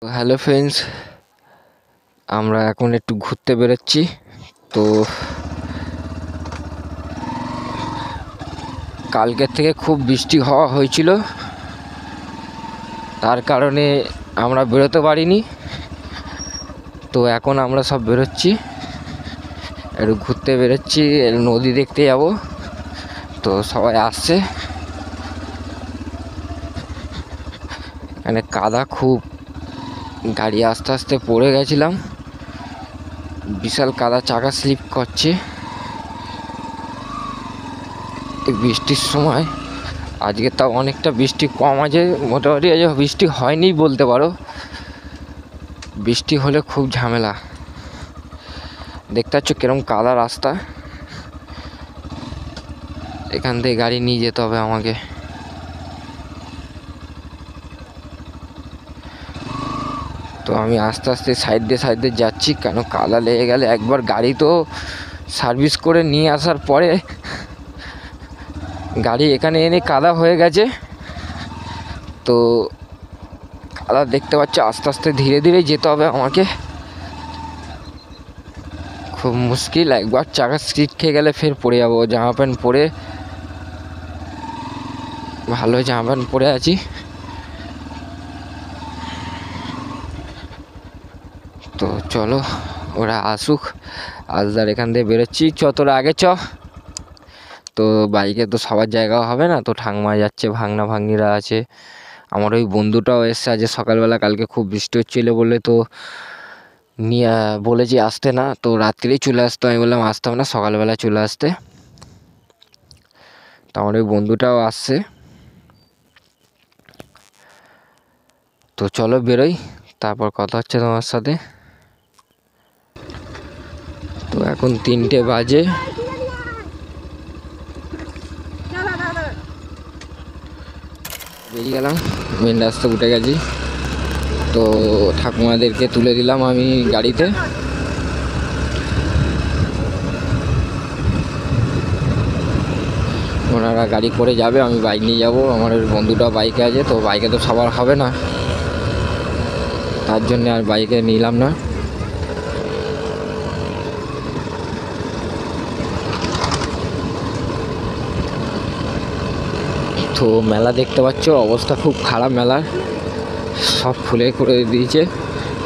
Hello friends, আমরা এখন একটু ঘুরতে বেরোচ্ছি। তো কালকের থেকে খুব বৃষ্টি হওয়া হয়েছিল, তার কারণে আমরা বেরোতে পারিনি। তো এখন আমরা সব বেরোচ্ছি, একটু ঘুরতে বেরোচ্ছি, নদী দেখতে যাব। তো সবাই আসছে। এখানে কাদা খুব, গাড়ি আস্তে আস্তে পড়ে গেছিলাম, বিশাল কাদা, চাকা স্লিপ করছে এই বৃষ্টির সময়। আজকে তাও অনেকটা বৃষ্টি কম আছে, মোটামুটি আজ বৃষ্টি হয়নি বলতে পারো। বৃষ্টি হলে খুব ঝামেলা। দেখতে পাচ্ছ কিরম কাদা রাস্তা, এখান থেকে গাড়ি নিয়ে যেতে হবে আমাকে। তো আমি আস্তে আস্তে সাইড দিয়ে যাচ্ছি, কেন কাদা লেগে গেলে একবার গাড়ি তো সার্ভিস করে নিয়ে আসার পরে গাড়ি এখানে এনে কাদা হয়ে গেছে। তো কাদা দেখতে পাচ্ছ, আস্তে আস্তে ধীরে ধীরে যেতে হবে আমাকে, খুব মুশকিল। একবার চাকা স্লিপ খেয়ে গেলে ফের পড়ে যাবো। জামা প্যান্ট পরে, ভালো জামা প্যান্ট পরে আছি। তো চলো ওরা আসুক, আজদার এখান থেকে বেরোচ্ছি। তোরা আগে চ। তো বাইকে তো সবার জায়গা হবে না, তো ঠাংমা যাচ্ছে, ভাগনা ভাগ্নিরা আছে, আমার ওই বন্ধুটাও এসছে আজ সকালবেলা। কালকে খুব বৃষ্টি হচ্ছিলো বলে তো নিয়ে বলেছি আসতে না, তো রাত্রেই চলে আসতো। আমি বললাম আসতে হবে না, সকালবেলা চলে আসতে। তো আমার ওই বন্ধুটাও আসছে। তো চলো বেরোই, তারপর কথা হচ্ছে তোমার সাথে। তো এখন 3টে বাজে, বেরিয়ে গেলাম, মেন রাস্তা উঠে গেছি। তো ঠাকুমাদেরকে তুলে দিলাম আমি গাড়িতে। ওনারা গাড়ি করে যাবে, আমি বাইক নিয়ে যাব। আমার বন্ধুটা বাইকে আছে, তো বাইকে তো সবার হবে না, তার জন্য আর বাইকে নিলাম না। তো মেলা দেখতে পাচ্ছ, অবস্থা খুব খারাপ মেলার, সব খুলে করে দিয়েছে,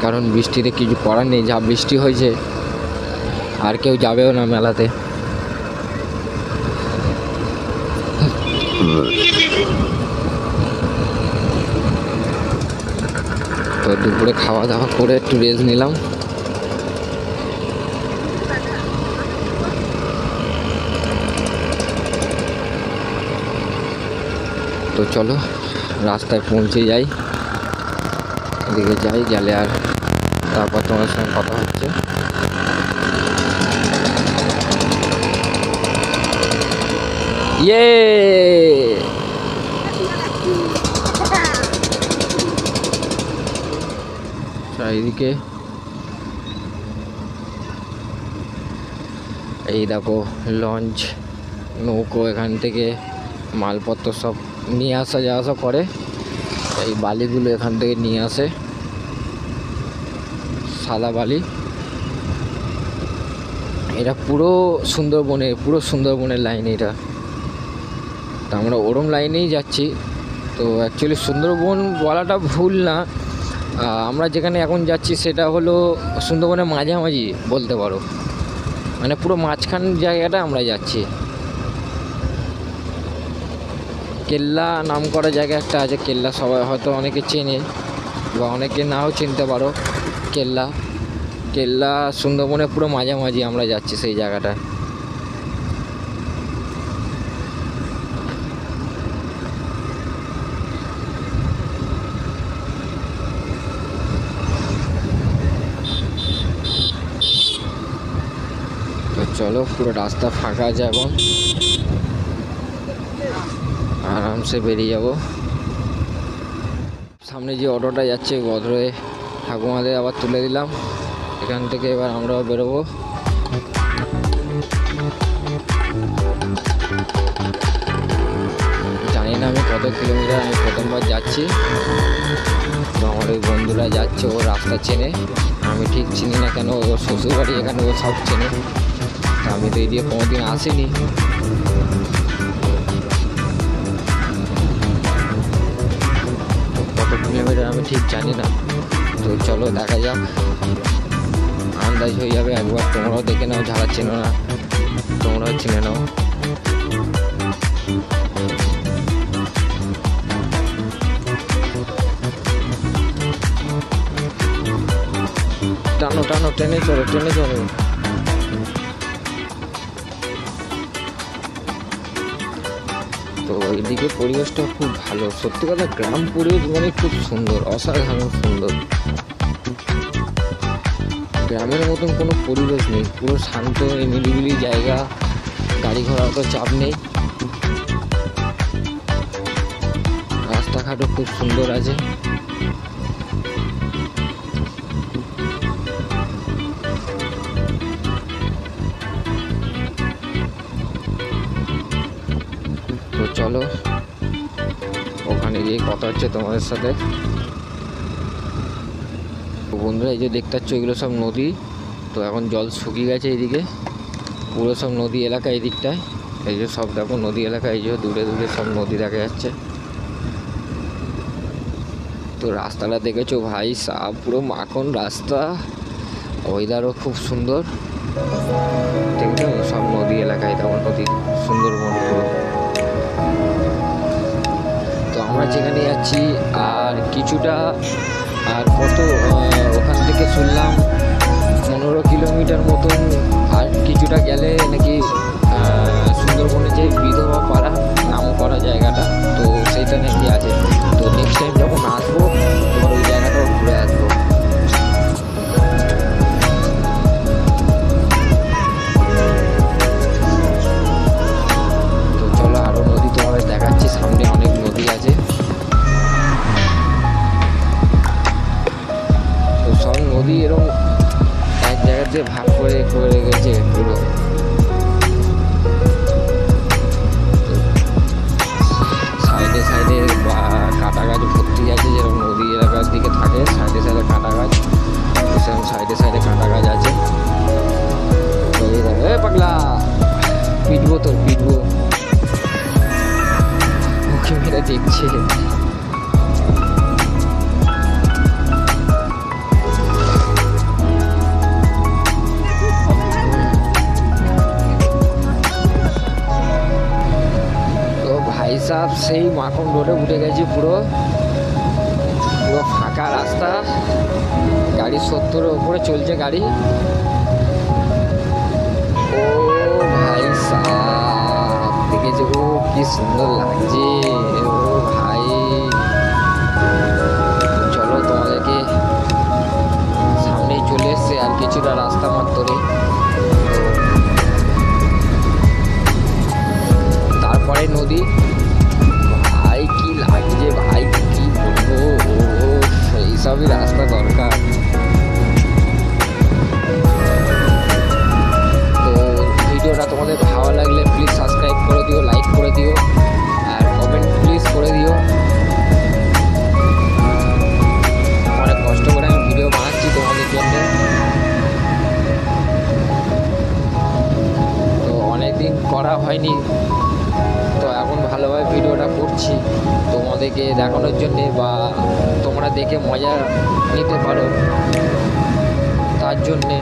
কারণ বৃষ্টিতে কিছু করার নেই। যা বৃষ্টি হয়েছে আর কেউ যাবেও না মেলাতে। তো দুপুরে খাওয়া দাওয়া করে একটু রেস্ট নিলাম। তো চলো রাস্তায় পৌঁছে যাই, এদিকে যাই, গেলে আর তারপর তোমার সঙ্গে কথা হচ্ছে। ইয়ে চারিদিকে এই দেখো লঞ্চ, নৌকো, এখান থেকে মালপত্র সব নিয়ে আসা যাওয়া আসা করে। এই বালিগুলো এখান থেকে নিয়ে আসে, সাদা বালি। এটা পুরো সুন্দরবনের লাইন এটা। তা আমরা ওরম লাইনেই যাচ্ছি। তো অ্যাকচুয়ালি সুন্দরবন বলাটা ভুল না, আমরা যেখানে এখন যাচ্ছি সেটা হলো সুন্দরবনের মাঝামাঝি বলতে পারো, মানে পুরো মাঝখান জায়গাটা আমরা যাচ্ছি। কেল্লা নাম করা জায়গা একটা আছে, কেল্লা সবাই হয়তো অনেকে চেনে বা অনেকে নাও চিনতে পারো। কেল্লা সুন্দরবনের পুরো মাঝামাঝি আমরা যাচ্ছি সেই জায়গাটায়। তো চলো, পুরো রাস্তা ফাঁকা আছে এখন, আরামসে বেরিয়ে যাব। সামনে যে অটোটা যাচ্ছে গদরে, ঠাকুমাদের আবার তুলে দিলাম এখান থেকে। এবার আমরাও বেরোবো। জানি না আমি কত কিলোমিটার, আমি প্রথমবার যাচ্ছি। তো আমার ওই বন্ধুরা যাচ্ছে, ও রাস্তা চেনে, আমি ঠিক চিনি না কেন, ওর শ্বশুরবাড়ি এখানে, ও সব চেনে। তো আমি তো এই দিয়ে কোনোদিন আসিনি। কত কিলোমিটার আমি ঠিক জানি না। তো চলো দেখা যাক, আন্দাজ হয়ে যাবে একবার। তোমরাও দেখে নাও, যারা চেনো না তোমরাও চিনে নাও। টানো টানো, ট্রেনে চলো, ট্রেনে চলো। তো এইদিকে পরিবেশটা খুব ভালো, সত্যি কথা গ্রাম পরিবেশ মানে খুব সুন্দর, অসাধারণ সুন্দর। গ্রামের মতন কোনো পরিবেশ নেই, পুরো শান্ত নিরিবিলি জায়গা, গাড়ি ঘোড়া অত চাপ নেই, রাস্তাঘাটও খুব সুন্দর আছে। তো চলো ওখানে গিয়ে কথা হচ্ছে তোমাদের সাথে। বন্ধুরা এই যে দেখতে পাচ্ছ এগুলো সব নদী। তো এখন জল শুকিয়ে গেছে এইদিকে, পুরো সব নদী এলাকা এই দিকটায়। এই যে সব দেখো নদী এলাকা, এই যে দূরে দূরে সব নদী দেখা যাচ্ছে। তো রাস্তাটা দেখেছো ভাই সাহ, পুরো মাখন রাস্তা, ওয়েদারও খুব সুন্দর। দেখছো সব নদী এলাকায়, তেমন নদী, সুন্দরবন পুরো। তো আমরা যেখানে যাচ্ছি আর কিছুটা, আর কত ওখান থেকে শুনলাম 15 কিলোমিটার মতন, আর কিছুটা গেলে নাকি সুন্দরবনে যে বিধবা পাড়া নাম করা জায়গাটা, তো সেইটা নাকি আছে। তো নেক্সট টাইম যখন আসবো তোমার ওই জায়গাটাও ঘুরে আসবো। তো চলো আরও নদী তোমাদের দেখাচ্ছি, সামনে অনেক নদী আছে। তো সব নদী এরকম এক জায়গাতে ভাগ করে করে গেছে পুরো। সাইডে সাইডে কাঁটা গাছ ভর্তি আছে, যেরকম নদী এলাকার দিকে থাকে সাইডে সাইডে কাঁটা গাছ, সেরকম সাইডে সাইডে কাঁটা গাছ আছে। তো এই দেখো, এ পাগলা পিটবো, তোর পিটবো, ওকে মেরে দেখছে। সাহেব সেই মাখন রোডে উঠে গেছি, পুরো পুরো ফাঁকা রাস্তা, গাড়ি 70-এর উপরে চলছে গাড়ি। ও ভাই সাহেব দেখেছে, ও কি সুন্দর লাগছে, ও ভাই। চলো তোমাদেরকে, সামনেই চলে এসছে আর কিছুটা রাস্তা মাত্র, তারপরে নদী। ভাই কি লাগছে, ভাই কি বলবো, এইসবই রাস্তা দরকার। তো ভিডিওটা তোমাদের ভালো লাগলে প্লিজ সাবস্ক্রাইব করে দিও, লাইক করে দিও, আর কমেন্ট প্লিজ করে দিও। অনেক কষ্ট করে আমি ভিডিও বানাচ্ছি তোমাদের জন্য। তো অনেকদিন করা হয়নি, তো এখন ভালোভাবে ভিডিওটা করছি তোমাদেরকে দেখানোর জন্যে, বা তোমরা দেখে মজা নিতে পারো তার জন্যে।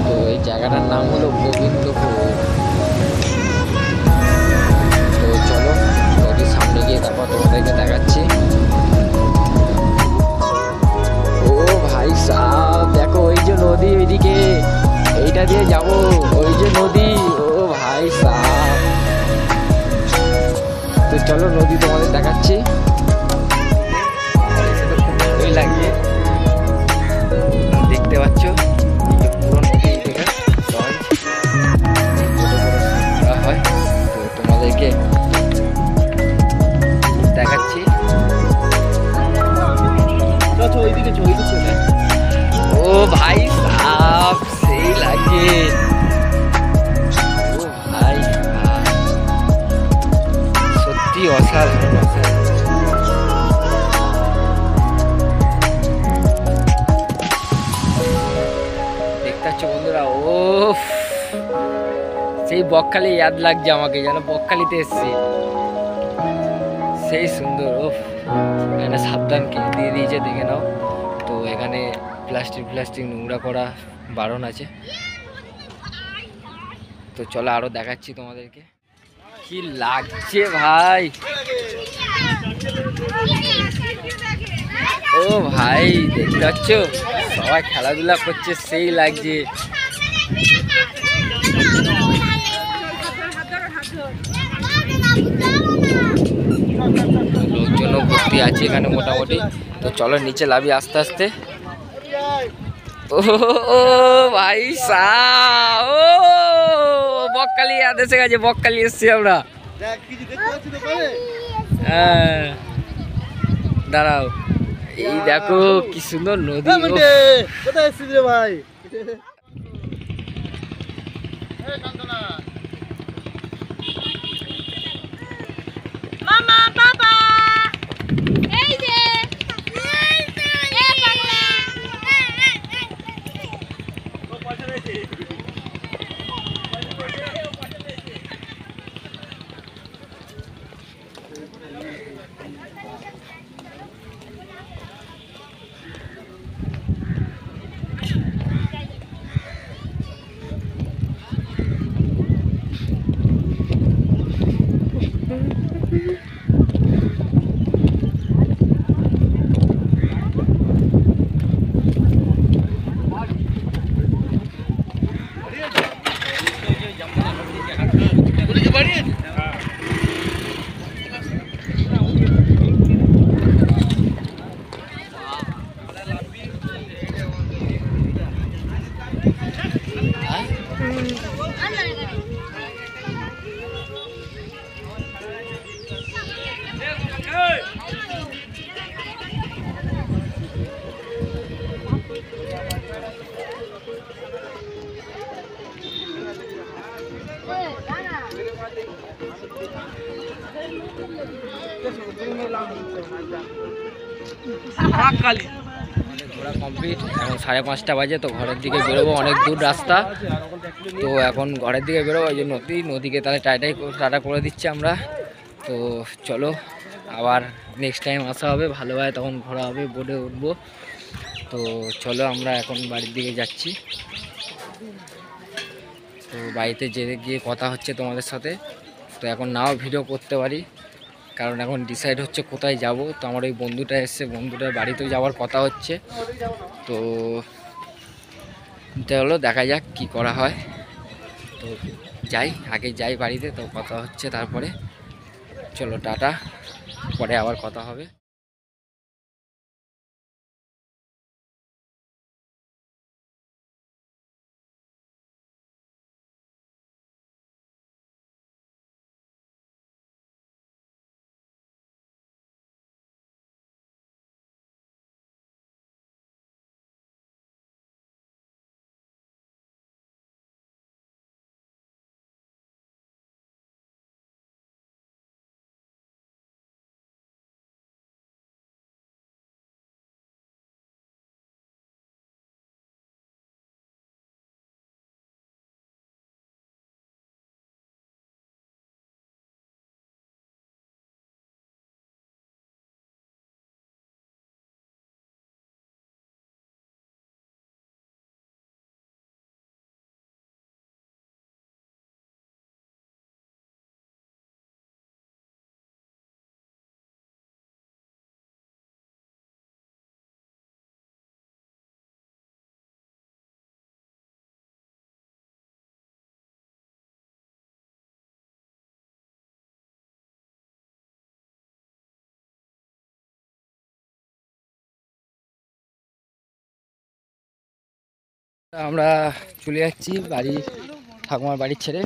তো এই জায়গাটার নাম হলো গোবিন্দপুর। তো চলো নদীর সামনে গিয়ে তারপর তোমাদেরকে দেখাচ্ছি। ও ভাই সাহ দেখো, ওই যে নদী ওইদিকে, এইটা দিয়ে যাবো, ওই যে নদী, ও ভাই সাহ। তো চলো নদী তোমাদের দেখাচ্ছি। ভালোই লাগে, দেখতে পাচ্ছ পুরো নদী থেকে হয়। তো তোমাদেরকে দেখাচ্ছি। ও ভাই সাহ সেই লাগে, ও ভাই সাহ। কি অসাধারণ অসাধারণ। দেখতে পাচ্ছ বন্ধুরা, ও সেই বকখালি ইয়াদ লাগছে আমাকে, যেন বকখালিতে এসছি। সেই সুন্দর। ও এখানে সাবধান কি দিয়ে দিয়েছে দেখে নাও। তো এখানে প্লাস্টিক নোংরা করা বারণ আছে। তো চলো আরো দেখাচ্ছি তোমাদেরকে। কি লাগছে ভাই, ও ভাই দেখতে পাচ্ছ সবাই খেলাধুলা করছে, সেই লাগছে। লোকজনও ভর্তি আছে এখানে মোটামুটি। তো চলো নিচে লাভি আস্তে আস্তে। ও ভাই সা, ও বকখালি এসে গেছে, বকখালি এসছি আমরা। হ্যাঁ দাঁড়াও, এই দেখো কি সুন্দর নদী। কোথায় এসছিস রে ভাই? মামা বাবা এই যে ঘোরা কমপ্লিট। এখন 5:30 বাজে। তো ঘরের দিকে বেরোবো, অনেক দূর রাস্তা। তো এখন ঘরের দিকে বেরোবো, ওই যে নদীকে তাহলে টাটা করে দিচ্ছি আমরা। তো চলো আবার নেক্সট টাইম আসা হবে, ভালোভাবে তখন ঘোরা হবে, বোটে উঠবো। তো চলো আমরা এখন বাড়ির দিকে যাচ্ছি। তো বাড়িতে গিয়ে কথা হচ্ছে তোমাদের সাথে। তো এখন নাও ভিডিও করতে পারি, কারণ এখন ডিসাইড হচ্ছে কোথায় যাব। তো আমার ওই বন্ধুটা এসছে, বন্ধুটার বাড়িতেও যাওয়ার কথা হচ্ছে। তো চলো দেখা যাক কি করা হয়। তো আগে যাই বাড়িতে, তো কথা হচ্ছে তারপরে। চলো টাটা, পরে আবার কথা হবে। আমরা চলে যাচ্ছি বাড়ি, ঠাকুমার বাড়ি ছেড়ে।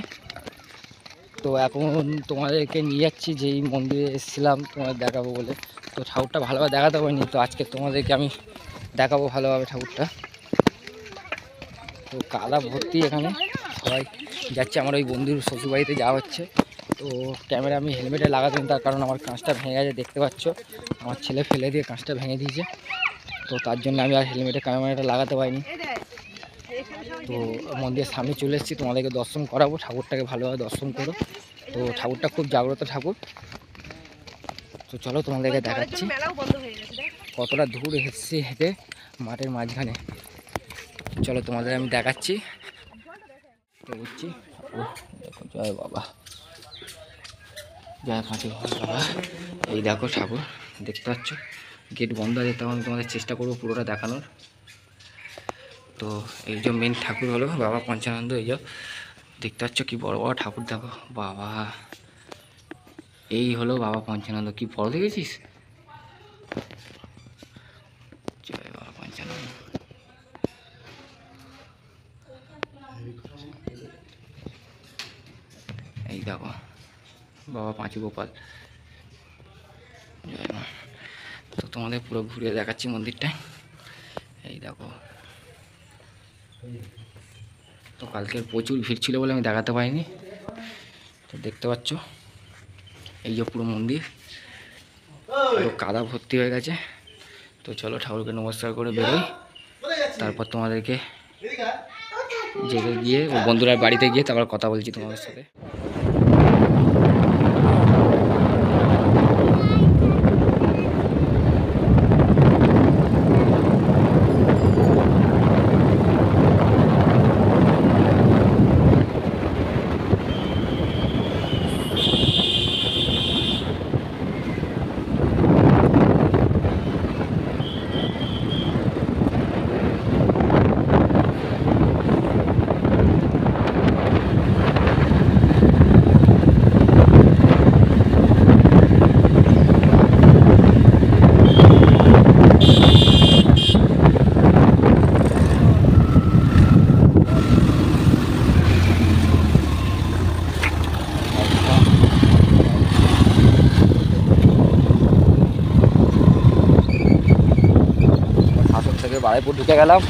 তো এখন তোমাদেরকে নিয়ে যাচ্ছি যেই মন্দিরে এসেছিলাম তোমাদের দেখাবো বলে। তো ঠাকুরটা ভালোভাবে দেখাতে পারিনি, তো আজকে তোমাদেরকে আমি দেখাবো ভালোভাবে ঠাকুরটা। তো কাদা ভর্তি, এখানে সবাই যাচ্ছে, আমার ওই বন্ধুর শ্বশুরবাড়িতে যাওয়া হচ্ছে। তো ক্যামেরা আমি হেলমেটে লাগাতাম, তার কারণ আমার কাঁচটা ভেঙে গেছে, দেখতে পাচ্ছ আমার ছেলে ফেলে দিয়ে কাঁচটা ভেঙে দিয়েছে। তো তার জন্য আমি আর হেলমেটে ক্যামেরাটা লাগাতে পারিনি। তো মন্দিরের সামনে চলে এসেছি, তোমাদেরকে দর্শন করাবো। ঠাকুরটাকে ভালোভাবে দর্শন করো। তো ঠাকুরটা খুব জাগ্রত ঠাকুর। তো চলো তোমাদেরকে দেখাচ্ছি কতটা দূর এসেছি হেঁটে মাঠের মাঝখানে। চলো তোমাদের আমি দেখাচ্ছি। তো বুঝছি জয় বাবা, জয় ফাঁসি বাবা। এই দেখো ঠাকুর দেখতে পাচ্ছ, গেট বন্ধ আছে, তখন তোমাদের চেষ্টা করবো পুরোটা দেখানোর। তো এই যে মেন ঠাকুর হলো বাবা পঞ্চানন্দ। এই যে দেখতে পাচ্ছ কি বড় বড় ঠাকুর, দেখো বাবা। এই হলো বাবা পঞ্চানন্দ, কি বড় দেখেছিস? জয় বাবা পঞ্চানন্দ। এই দেখো বাবা পাঁচু গোপাল। জয় মা। তো তোমাদের পুরো ঘুরে দেখাচ্ছি মন্দিরটা। এই দেখো, তো কালকের প্রচুর ভিড় ছিল বলে আমি দেখাতে পারিনি। তো দেখতে পাচ্ছ এই যে পুরো মন্দির পুরো কাদা ভর্তি হয়ে গেছে। তো চলো ঠাকুরকে নমস্কার করে বেরোই, তারপর তোমাদেরকে যেতে গিয়ে ও বন্ধুরা বাড়িতে গিয়ে তারপর কথা বলছি তোমাদের সাথে। হাসন থেকে বাড়াইপুর ঢুকে গেলাম।